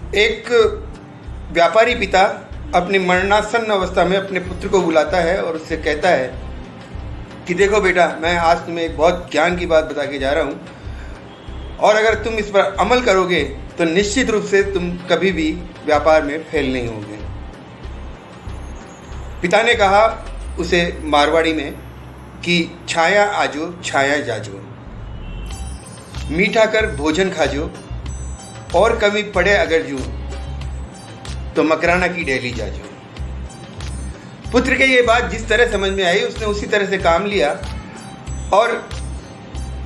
एक व्यापारी पिता अपनी मरणासन्न अवस्था में अपने पुत्र को बुलाता है और उससे कहता है कि देखो बेटा, मैं आज तुम्हें एक बहुत ज्ञान की बात बता के जा रहा हूँ, और अगर तुम इस पर अमल करोगे तो निश्चित रूप से तुम कभी भी व्यापार में फेल नहीं होगे। पिता ने कहा उसे मारवाड़ी में कि छाया आजो छाया जाजो, मीठा कर भोजन खाजो, और कभी पड़े अगर जू तो मकराना की डेली जाजो। पुत्र के ये बात जिस तरह समझ में आई उसने उसी तरह से काम लिया और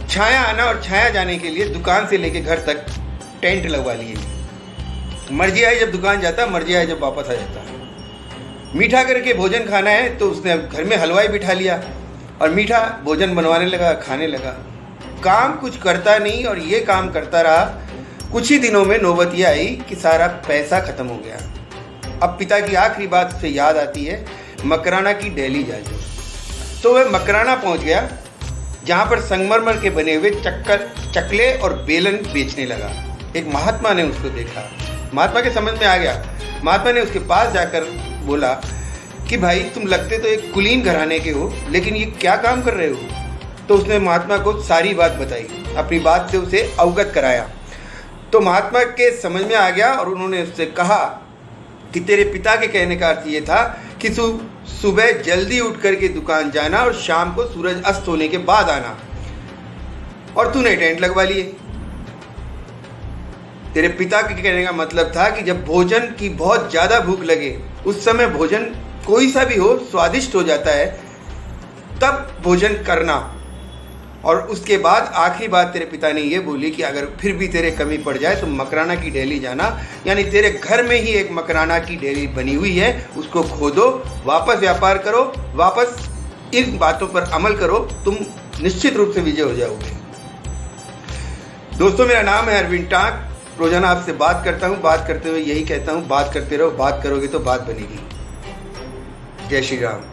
छाया आना और छाया जाने के लिए दुकान से लेके घर तक टेंट लगवा लिए। मर्जी आई जब दुकान जाता, मर्जी आई जब वापस आ जाता। मीठा करके भोजन खाना है तो उसने घर में हलवाई बिठा लिया और मीठा भोजन बनवाने लगा, खाने लगा। काम कुछ करता नहीं और ये काम करता रहा। कुछ ही दिनों में नौबत ये आई कि सारा पैसा खत्म हो गया। अब पिता की आखिरी बात उसे याद आती है, मकराना की डेली जाजो। तो वह मकराना पहुंच गया जहां पर संगमरमर के बने हुए चकले और बेलन बेचने लगा। एक महात्मा ने उसको देखा, महात्मा के समझ में आ गया। महात्मा ने उसके पास जाकर बोला कि भाई, तुम लगते तो एक कुलीन घराने के हो, लेकिन ये क्या काम कर रहे हो। तो उसने महात्मा को सारी बात बताई, अपनी बात से उसे अवगत कराया। तो महात्मा के समझ में आ गया और उन्होंने उससे कहा कि तेरे पिता के कहने का अर्थ ये था कि सुबह जल्दी उठ करके दुकान जाना और शाम को सूरज अस्त होने के बाद आना, और तूने टेंट लगवा लिए। तेरे पिता के कहने का मतलब था कि जब भोजन की बहुत ज़्यादा भूख लगे, उस समय भोजन कोई सा भी हो स्वादिष्ट हो जाता है, तब भोजन करना। और उसके बाद आखिरी बात तेरे पिता ने ये बोली कि अगर फिर भी तेरे कमी पड़ जाए तो मकराना की डेली जाना, यानी तेरे घर में ही एक मकराना की डेली बनी हुई है, उसको खोदो, वापस व्यापार करो, वापस इन बातों पर अमल करो, तुम निश्चित रूप से विजय हो जाओगे। दोस्तों, मेरा नाम है अरविंद टाक। रोजाना आपसे बात करता हूँ, बात करते हुए यही कहता हूँ, बात करते रहो, बात करोगे तो बात बनेगी। जय श्री राम।